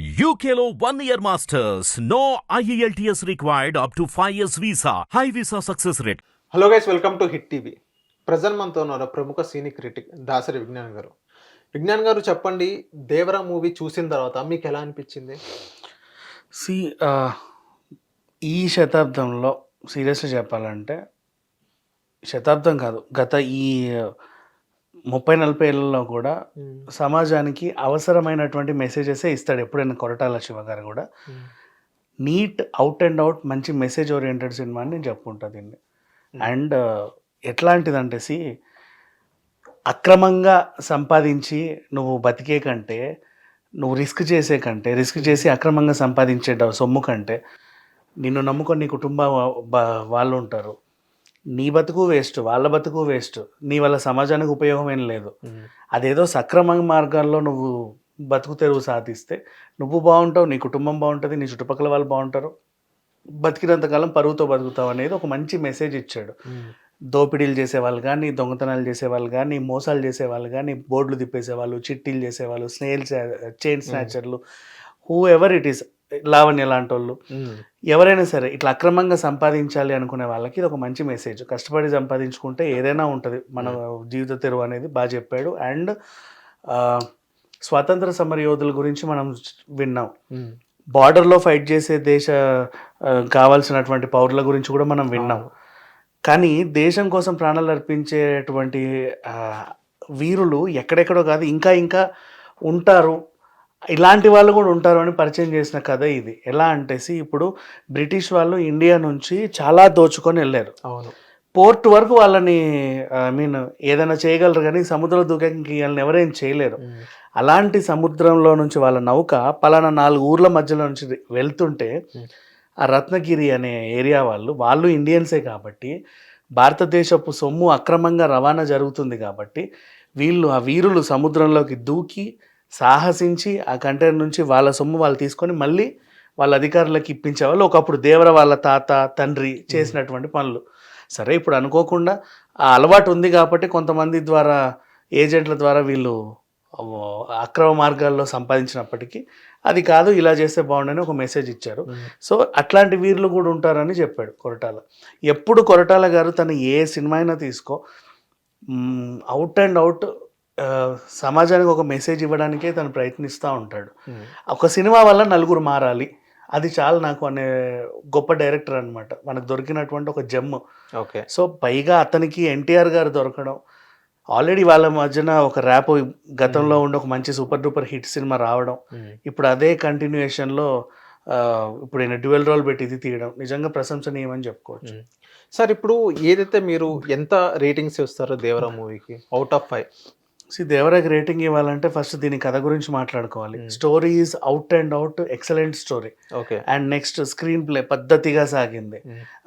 UKLO 1 year masters. No IELTS required up to 5 years visa. High visa success rate. Hello guys, welcome to hit TV. Present మనతో ఉన్నారు ప్రముఖ సినీ critic Dasari Vignan గారు. విజ్ఞాన్ గారు, చెప్పండి, Devara movie చూసిన తర్వాత మీకు ఎలా అనిపించింది? సి ఈ శతాబ్దంలో సీరియస్గా చెప్పాలంటే, శతాబ్దం కాదు, గత ఈ 30-40 ఏళ్ళలో కూడా సమాజానికి అవసరమైనటువంటి మెసేజెసే ఇస్తాడు ఎప్పుడైనా కొరటాల శివ గారు కూడా. నీట్ అవుట్ అండ్ అవుట్ మంచి మెసేజ్ ఓరియంటెడ్ సినిమా అని నేను చెప్పుకుంటా దీన్ని. అండ్ ఎట్లాంటిదంటే అక్రమంగా సంపాదించి నువ్వు బతికే కంటే, నువ్వు రిస్క్ చేసి అక్రమంగా సంపాదించే సొమ్ము కంటే, నిన్ను నమ్ముకొని నీ కుటుంబ వాళ్ళు ఉంటారు, నీ బతుకు వేస్ట్, వాళ్ళ బతుకు వేస్ట్, నీ వల్ల సమాజానికి ఉపయోగం ఏం లేదు. అదేదో సక్రమ మార్గాల్లో నువ్వు బతుకు తెరువు సాధిస్తే నువ్వు బాగుంటావు, నీ కుటుంబం బాగుంటుంది, నీ చుట్టుపక్కల వాళ్ళు బాగుంటారు, బతికినంతకాలం పరుగుతో బతుకుతావు అనేది ఒక మంచి మెసేజ్ ఇచ్చాడు. దోపిడీలు చేసేవాళ్ళు కానీ, దొంగతనాలు చేసేవాళ్ళు కానీ, మోసాలు చేసేవాళ్ళు కానీ, బోర్డులు తిప్పేసేవాళ్ళు, చిట్టీలు చేసేవాళ్ళు, చైన్ స్నాచర్లు, whoever it is, Lavanya లాంటి వాళ్ళు, ఎవరైనా సరే ఇట్లా అక్రమంగా సంపాదించాలి అనుకునే వాళ్ళకి ఇది ఒక మంచి మెసేజ్. కష్టపడి సంపాదించుకుంటే ఏదైనా ఉంటుంది మన జీవిత తెరువు అనేది బాగా చెప్పాడు. అండ్ స్వాతంత్ర సమర యోధుల గురించి మనం విన్నాం, బార్డర్లో ఫైట్ చేసే కావాల్సినటువంటి పౌరుల గురించి కూడా మనం విన్నాం. కానీ దేశం కోసం ప్రాణాలు అర్పించేటువంటి వీరులు ఎక్కడెక్కడో కాదు, ఇంకా ఇంకా ఉంటారు, ఇలాంటి వాళ్ళు కూడా ఉంటారు అని పరిచయం చేసిన కథ ఇది. ఎలా అంటే ఇప్పుడు బ్రిటిష్ వాళ్ళు ఇండియా నుంచి చాలా దోచుకొని వెళ్ళారు. అవును, పోర్ట్ వరకు వాళ్ళని ఏదైనా చేయగలరు, కానీ సముద్రం దూకానికి వాళ్ళని ఎవరేం చేయలేరు. అలాంటి సముద్రంలో నుంచి వాళ్ళ నౌక పలానా 4 ఊర్ల మధ్యలో నుంచి వెళ్తుంటే, ఆ రత్నగిరి అనే ఏరియా వాళ్ళు ఇండియన్సే కాబట్టి, భారతదేశపు సొమ్ము అక్రమంగా రవాణా జరుగుతుంది కాబట్టి, ఆ వీరులు సముద్రంలోకి దూకి సాహసించి ఆ కంటైనర్ నుంచి వాళ్ళ సొమ్ము వాళ్ళు తీసుకొని మళ్ళీ వాళ్ళ అధికారులకు ఇప్పించేవాళ్ళు. ఒకప్పుడు దేవర వాళ్ళ తాత తండ్రి చేసినటువంటి పనులు. సరే, ఇప్పుడు అనుకోకుండా ఆ అలవాటు ఉంది కాబట్టి కొంతమంది ద్వారా, ఏజెంట్ల ద్వారా వీళ్ళు అక్రమ మార్గాల్లో సంపాదించినప్పటికీ అది కాదు, ఇలా చేస్తే బాగుండని ఒక మెసేజ్ ఇచ్చారు. సో అట్లాంటి వీరులు కూడా ఉంటారని చెప్పాడు కొరటాల. ఎప్పుడు కొరటాల గారు తను ఏ సినిమా అయినా తీసుకో, అవుట్ అండ్ అవుట్ సమాజానికి ఒక మెసేజ్ ఇవ్వడానికే తను ప్రయత్నిస్తూ ఉంటాడు. ఒక సినిమా వల్ల నలుగురు మారాలి, అది చాలా నాకు అనే గొప్ప డైరెక్టర్ అనమాట, మనకు దొరికినటువంటి ఒక జెమ్. ఓకే. సో పైగా అతనికి ఎన్టీఆర్ గారు దొరకడం, ఆల్రెడీ వాళ్ళ మధ్యన ఒక ర్యాప్ గతంలో ఉండి ఒక మంచి సూపర్ డూపర్ హిట్ సినిమా రావడం, ఇప్పుడు అదే కంటిన్యూయేషన్లో ఇప్పుడు ఈయన డ్యూయల్ రోల్ పెట్టి ఇది తీయడం నిజంగా ప్రశంసనీయమని చెప్పుకోవచ్చు. సార్, ఇప్పుడు ఏదైతే మీరు ఎంత రేటింగ్స్ ఇస్తారో దేవరా మూవీకి అవుట్ ఆఫ్ 5? దేవరాకి రేటింగ్ ఇవ్వాలంటే ఫస్ట్ దీని కథ గురించి మాట్లాడుకోవాలి. Story is out and out excellent story. Okay. And next screen play పద్ధతిగా సాగింది.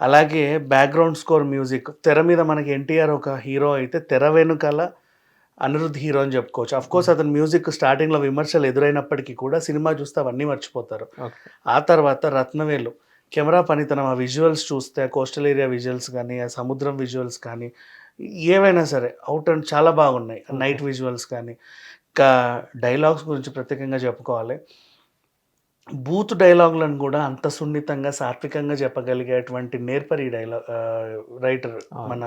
అలాగే బ్యాక్గ్రౌండ్ స్కోర్, మ్యూజిక్. తెర మీద మనకి ఎన్టీఆర్ ఒక హీరో అయితే, తెర వెనుకల అనిరుద్ధ్ హీరో అని చెప్పుకోవచ్చు. అఫ్ కోర్స్ అతని మ్యూజిక్ స్టార్టింగ్లో విమర్శలు ఎదురైనప్పటికీ కూడా సినిమా చూస్తే అవన్నీ మర్చిపోతారు. ఆ తర్వాత రత్నవేలు కెమెరా పనితనం, ఆ విజువల్స్ చూస్తే, కోస్టల్ ఏరియా విజువల్స్ కానీ, ఆ సముద్రం విజువల్స్ కానీ, ఏవైనా సరే అవుట్ అండ్ చాలా బాగున్నాయి. నైట్ విజువల్స్ కానీ, ఇంకా డైలాగ్స్ గురించి ప్రత్యేకంగా చెప్పుకోవాలి. బూత్ డైలాగులను కూడా అంత సున్నితంగా, సాత్వికంగా చెప్పగలిగేటువంటి నేర్పరి రైటర్ మన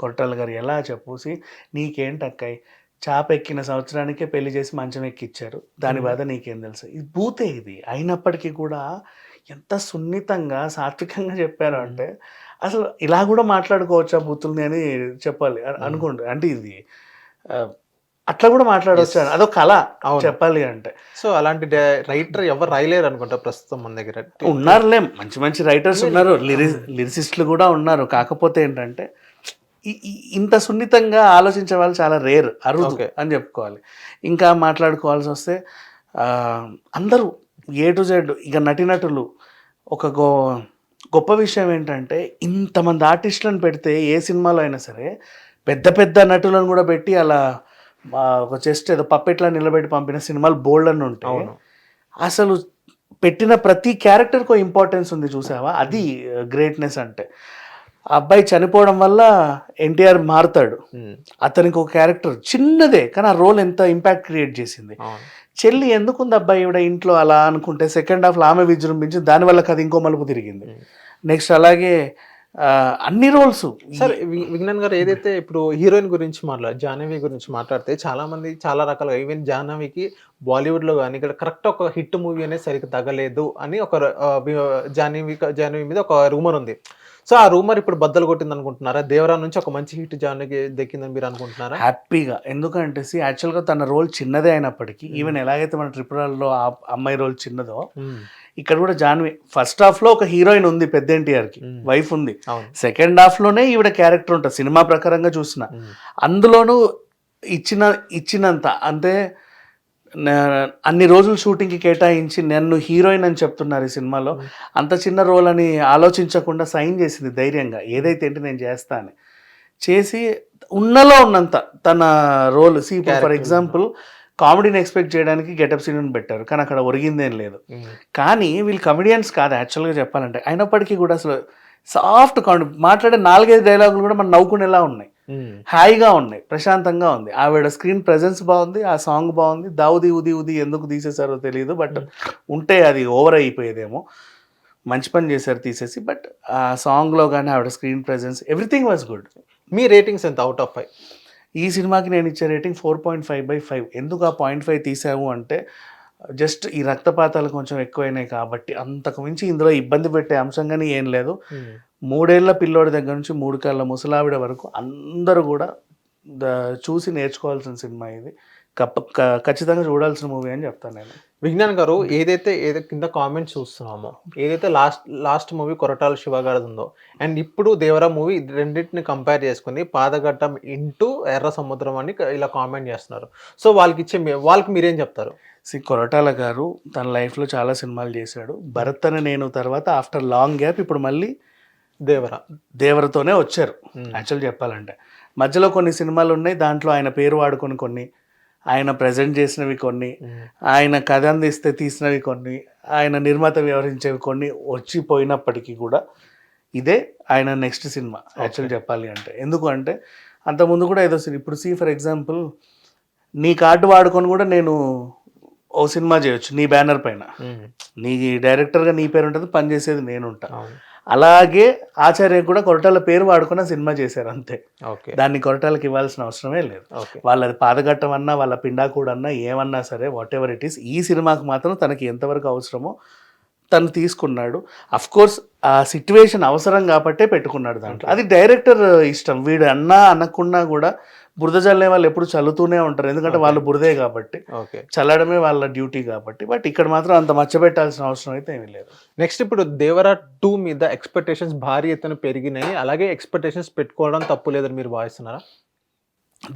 కొరటాల గారు. ఎలా చెప్పూసి, నీకేంటక్కాయ్, చాప ఎక్కిన సంవత్సరానికే పెళ్లి చేసి మంచం ఎక్కిచ్చారు, దాని బాధ నీకేం తెలుసు. ఇది బూతే. ఇది అయినప్పటికీ కూడా ఎంత సున్నితంగా, సాత్వికంగా చెప్పారు అంటే, అసలు ఇలా కూడా మాట్లాడుకోవచ్చా బూతుల్ని అని చెప్పాలి అనుకోండి. అంటే ఇది అట్లా కూడా మాట్లాడవచ్చు, అదొక కళ చెప్పాలి అంటే. సో అలాంటి రైటర్ ఎవరు రాయలేరు అనుకుంటా ప్రస్తుతం మన దగ్గర. ఉన్నారులే, మంచి మంచి రైటర్స్ ఉన్నారు, లిరిసిస్టులు కూడా ఉన్నారు. కాకపోతే ఏంటంటే ఇంత సున్నితంగా ఆలోచించే వాళ్ళు చాలా రేర్, అరుదు అని చెప్పుకోవాలి. ఇంకా మాట్లాడుకోవాల్సి వస్తే అందరూ A to Z, ఇక నటినటులు. ఒక గొప్ప విషయం ఏంటంటే, ఇంతమంది ఆర్టిస్టులను పెడితే ఏ సినిమాలో అయినా సరే పెద్ద పెద్ద నటులను కూడా పెట్టి అలా ఒక చెస్ట్ ఏదో పప్పెట్లా నిలబెట్టి పంపిన సినిమాలు బోల్డ్ అని ఉంటాయి. అసలు పెట్టిన ప్రతి క్యారెక్టర్కి ఇంపార్టెన్స్ ఉంది, చూసావా? అది గ్రేట్నెస్ అంటే. ఆ అబ్బాయి చనిపోవడం వల్ల ఎన్టీఆర్ మారుతాడు. అతనికి ఒక క్యారెక్టర్ చిన్నదే కానీ ఆ రోల్ ఎంత ఇంపాక్ట్ క్రియేట్ చేసింది. చెల్లి ఎందుకుంది అబ్బాయి ఈవిడ ఇంట్లో అలా అనుకుంటే సెకండ్ హాఫ్లో ఆమె విజృంభించి దానివల్ల కథ ఇంకో మలుపు తిరిగింది. నెక్స్ట్ అలాగే అన్ని రోల్స్. సార్ విజ్ఞాన్ గారు ఏదైతే ఇప్పుడు హీరోయిన్ గురించి జాహ్నవి గురించి మాట్లాడితే చాలా మంది చాలా రకాలుగా ఈవెన్ జాహ్నవికి బాలీవుడ్ లో కానీ ఇక్కడ కరెక్ట్ ఒక హిట్ మూవీ అనేది సరిగ్గా తగలేదు అని ఒక జాహ్నవి మీద ఒక రూమర్ ఉంది. సో ఆ రూమర్ ఇప్పుడు బద్దలు కొట్టింది అనుకుంటున్నారా? దేవరా నుంచి ఒక మంచి హిట్ జాహ్నవికి దక్కిందని మీరు అనుకుంటున్నారా? హ్యాపీగా. ఎందుకంటే యాక్చువల్గా తన రోల్ చిన్నదే అయినప్పటికీ ఈవెన్ ఎలాగైతే మన ట్రిపుల్లో ఆ అమ్మాయి రోల్ చిన్నదో ఇక్కడ కూడా జాహ్నవి ఫస్ట్ హాఫ్ లో ఒక హీరోయిన్ ఉంది, పెద్ద ఎన్టీఆర్కి వైఫ్ ఉంది. సెకండ్ హాఫ్ లోనే ఈవిడ క్యారెక్టర్ ఉంటుంది సినిమా ప్రకారంగా చూసిన. అందులోనూ ఇచ్చినంత అంటే అన్ని రోజులు షూటింగ్కి కేటాయించి నన్ను హీరోయిన్ అని చెప్తున్నారు ఈ సినిమాలో. అంత చిన్న రోల్ అని ఆలోచించకుండా సైన్ చేసింది ధైర్యంగా, ఏదైతే ఏంటి నేను చేస్తా అని చేసి ఉన్నలో ఉన్నంత తన రోల్. ఫర్ ఎగ్జాంపుల్ కామెడీని ఎక్స్పెక్ట్ చేయడానికి గెటప్ సీన్ పెట్టారు కానీ అక్కడ ఒరిగిందేం లేదు. కానీ వీళ్ళు కమెడియన్స్ కాదు యాక్చువల్గా చెప్పాలంటే, అయినప్పటికీ కూడా అసలు సాఫ్ట్ కామెడీ మాట్లాడే 4-5 డైలాగులు కూడా మనం నవ్వుకునేలా ఉన్నాయి, హాయిగా ఉన్నాయి, ప్రశాంతంగా ఉంది. ఆవిడ స్క్రీన్ ప్రెజెన్స్ బాగుంది, ఆ సాంగ్ బాగుంది. దావుది ఉది ఉది ఎందుకు తీసేశారో తెలియదు, బట్ ఉంటే అది ఓవర్ అయిపోయేదేమో. మంచి పని చేశారు తీసేసి, బట్ ఆ సాంగ్లో కానీ ఆవిడ screen presence everything was good. Me ratings ఎంత అవుట్ ఆఫ్ 5? ఈ సినిమాకి నేను ఇచ్చే రేటింగ్ 4.5/5. ఎందుకు ఆ 0.5 తీసాము అంటే జస్ట్ ఈ రక్తపాతాలు కొంచెం ఎక్కువైనాయి కాబట్టి, అంతకు మించి ఇందులో ఇబ్బంది పెట్టే అంశం కానీ ఏం లేదు. 3 ఏళ్ల పిల్లోడి దగ్గర నుంచి 3 కాళ్ళ ముసలావిడ వరకు అందరూ కూడా చూసి నేర్చుకోవాల్సిన సినిమా ఇది. ఖచ్చితంగా చూడాల్సిన మూవీ అని చెప్తాను నేను. విజ్ఞాన్ గారు ఏదైతే కింద కామెంట్స్ చూస్తున్నామో, ఏదైతే లాస్ట్ మూవీ కొరటాల శివ గారిది ఉందో అండ్ ఇప్పుడు దేవరా మూవీ, రెండింటిని కంపేర్ చేసుకుని పాదఘట్టం ఇంటూ ఎర్ర సముద్రం అని ఇలా కామెంట్ చేస్తున్నారు. సో వాళ్ళకి మీరేం చెప్తారు? కొరటాల గారు తన లైఫ్లో చాలా సినిమాలు చేశాడు. భరత్ అని నేను తర్వాత ఆఫ్టర్ లాంగ్ గ్యాప్ ఇప్పుడు మళ్ళీ దేవరతోనే వచ్చారు. యాక్చువల్ చెప్పాలంటే మధ్యలో కొన్ని సినిమాలు ఉన్నాయి, దాంట్లో ఆయన పేరు వాడుకొని కొన్ని, ఆయన ప్రజెంట్ చేసినవి కొన్ని, ఆయన కథ అందిస్తే తీసినవి కొన్ని, ఆయన నిర్మాత వ్యవహరించేవి కొన్ని వచ్చిపోయినప్పటికీ కూడా ఇదే ఆయన నెక్స్ట్ సినిమా యాక్చువల్ చెప్పాలి అంటే. ఎందుకు అంటే అంతకుముందు కూడా ఏదో ఇప్పుడు ఫర్ ఎగ్జాంపుల్ నీ కార్డు వాడుకొని కూడా నేను ఓ సినిమా చేయొచ్చు నీ బ్యానర్ పైన, నీ డైరెక్టర్గా నీ పేరు ఉంటుంది, పనిచేసేది నేను ఉంటా. అలాగే ఆచార్య కూడా కొరటాల పేరు వాడుకున్న సినిమా చేశారు అంతే. దాన్ని కొరటాలకి ఇవ్వాల్సిన అవసరమే లేదు. వాళ్ళది పాదఘట్టం అన్నా వాళ్ళ పిండాకూడ అన్నా ఏమన్నా సరే వాట్ ఎవర్ ఇట్ ఈస్, ఈ సినిమాకి మాత్రం తనకి ఎంతవరకు అవసరమో తను తీసుకున్నాడు. అఫ్ కోర్స్ ఆ సిచ్యువేషన్ అవసరం కాబట్టే పెట్టుకున్నాడు దాంట్లో. అది డైరెక్టర్ ఇష్టం. వీడు అన్నా అనకున్నా కూడా బురద చల్లే వాళ్ళు ఎప్పుడు చల్లుతూనే ఉంటారు, ఎందుకంటే వాళ్ళు బురదే కాబట్టి, చల్లడమే వాళ్ళ డ్యూటీ కాబట్టి. బట్ ఇక్కడ మాత్రం అంత మచ్చబెట్టాల్సిన అవసరం అయితే ఏమీ లేదు. నెక్స్ట్ ఇప్పుడు దేవరా 2 మీద ఎక్స్పెక్టేషన్స్ భారీ ఎత్తున పెరిగినాయి, అలాగే ఎక్స్పెక్టేషన్స్ పెట్టుకోవడం తప్పు లేదని మీరు భావిస్తున్నారా?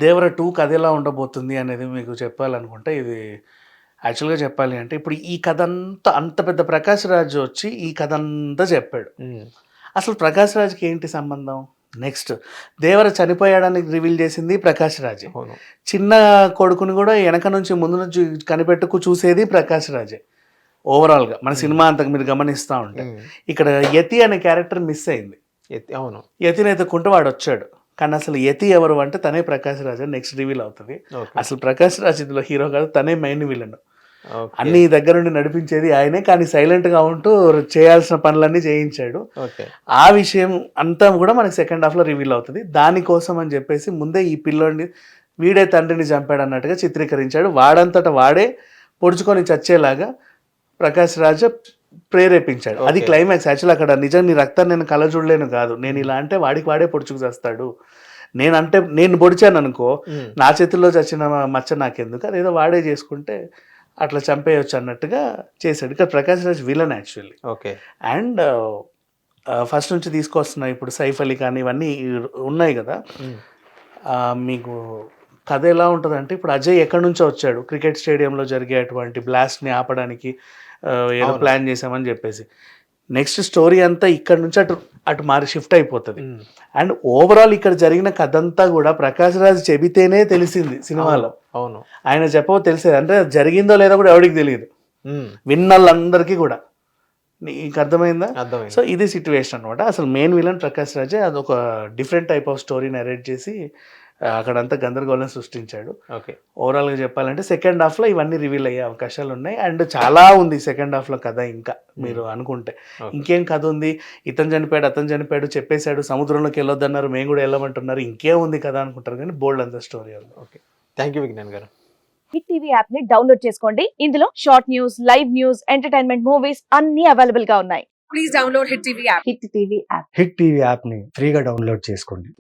దేవరా 2 కథ ఎలా ఉండబోతుంది అనేది మీకు చెప్పాలనుకుంటే, ఇది యాక్చువల్గా చెప్పాలి అంటే ఇప్పుడు ఈ కథ అంతా అంత పెద్ద ప్రకాష్ రాజ్ వచ్చి ఈ కథ అంతా చెప్పాడు. అసలు ప్రకాష్ రాజ్కి ఏంటి సంబంధం? నెక్స్ట్ దేవర చనిపోయాడని రివీల్ చేసింది ప్రకాష్ రాజే. చిన్న కొడుకుని కూడా వెనక నుంచి ముందు నుంచి కనిపెట్టుకు చూసేది ప్రకాష్ రాజే. ఓవరాల్గా మన సినిమా అంతకు మీరు గమనిస్తూ ఉంటే ఇక్కడ యతి అనే క్యారెక్టర్ మిస్ అయింది. యతిని ఎత్తుకుంటూ వాడు వచ్చాడు, కానీ అసలు యతి ఎవరు అంటే తనే ప్రకాష్ రాజ్ అని నెక్స్ట్ రివీల్ అవుతుంది. అసలు ప్రకాష్ రాజ్ ఇందులో హీరో కాదు, తనే మెయిన్ విలన్. అన్ని దగ్గర నుండి నడిపించేది ఆయనే, కానీ సైలెంట్గా ఉంటూ చేయాల్సిన పనులన్నీ చేయించాడు. ఆ విషయం అంతా కూడా మనకి సెకండ్ హాఫ్లో రివీల్ అవుతుంది. దానికోసం అని చెప్పేసి ముందే ఈ పిల్లోడిని వీడే తండ్రిని చంపాడు అన్నట్టుగా చిత్రీకరించాడు. వాడంతటా వాడే పొడుచుకొని చచ్చేలాగా ప్రకాష్ రాజ్ ప్రేరేపించాడు. అది క్లైమాక్స్. యాక్చువల్ అక్కడ నిజం నీ రక్తాన్ని నేను కల చూడలేను కాదు, నేను ఇలా అంటే వాడికి వాడే పొడుచుకు చేస్తాడు, నేను పొడిచాను అనుకో నా చేతుల్లో చచ్చిన మచ్చ నాకెందుకు, అదేదో వాడే చేసుకుంటే అట్లా చంపేయచ్చు అన్నట్టుగా చేశాడు. ఇక్కడ Prakash Raj villain actually. And first నుంచి తీసుకొస్తున్నా ఇప్పుడు సైఫ్ అలీ కానీ ఇవన్నీ ఉన్నాయి కదా. మీకు కథ ఎలా ఉంటుంది అంటే, ఇప్పుడు అజయ్ ఎక్కడి నుంచో వచ్చాడు, క్రికెట్ స్టేడియంలో జరిగేటువంటి బ్లాస్ట్ని ఆపడానికి ఏదో ప్లాన్ చేసామని చెప్పేసి. నెక్స్ట్ స్టోరీ అంతా ఇక్కడ నుంచి అటు మారి షిఫ్ట్ అయిపోతుంది. అండ్ ఓవరాల్ ఇక్కడ జరిగిన కథ అంతా కూడా ప్రకాష్ రాజ్ చెబితేనే తెలిసింది సినిమాలో. అవును, ఆయన చెప్పవో తెలిసేది, అంటే జరిగిందో లేదో కూడా ఎవరికి తెలియదు, విన్నోళ్ళందరికీ కూడా. నీకు అర్థమైందా? అర్థమైంది. సో ఇది సిచ్యువేషన్ అనమాట. అసలు మెయిన్ విలన్ ప్రకాష్ రాజే. అదొక different type of story narrate చేసి అక్కడంతా గందరగోళం సృష్టించాడు. ఓకే. ఓవరాల్గా చెప్పాలంటే సెకండ్ హాఫ్లో ఇవన్నీ రివీల్ అయ్యే అవకాశాలు ఉన్నాయి. అండ్ చాలా ఉంది సెకండ్ హాఫ్లో కథ. ఇంకా మీరు అనుకుంటే ఇంకేం కథ ఉంది, ఇతను చనిపోయాడు అతను చనిపోయాడు చెప్పేశాడు, సముద్రంలోకి వెళ్ళొద్దన్నారు మేము కూడా వెళ్ళమంటున్నారు, ఇంకేం ఉంది కదా అనుకుంటారు, కానీ బోల్డ్ అంత స్టోరీ ఉంది. ఓకే, థ్యాంక్ యూ విజ్ఞాన్ గారు. హిట్ టీవీ యాప్ ని డౌన్లోడ్ చేసుకోండి. ఇందులో short news, live news, entertainment movies అన్ని అవైలబుల్ గా ఉన్నాయి. Please download hit TV app. Hit TV యాప్ని ఫ్రీగా డౌన్లోడ్ చేసుకోండి.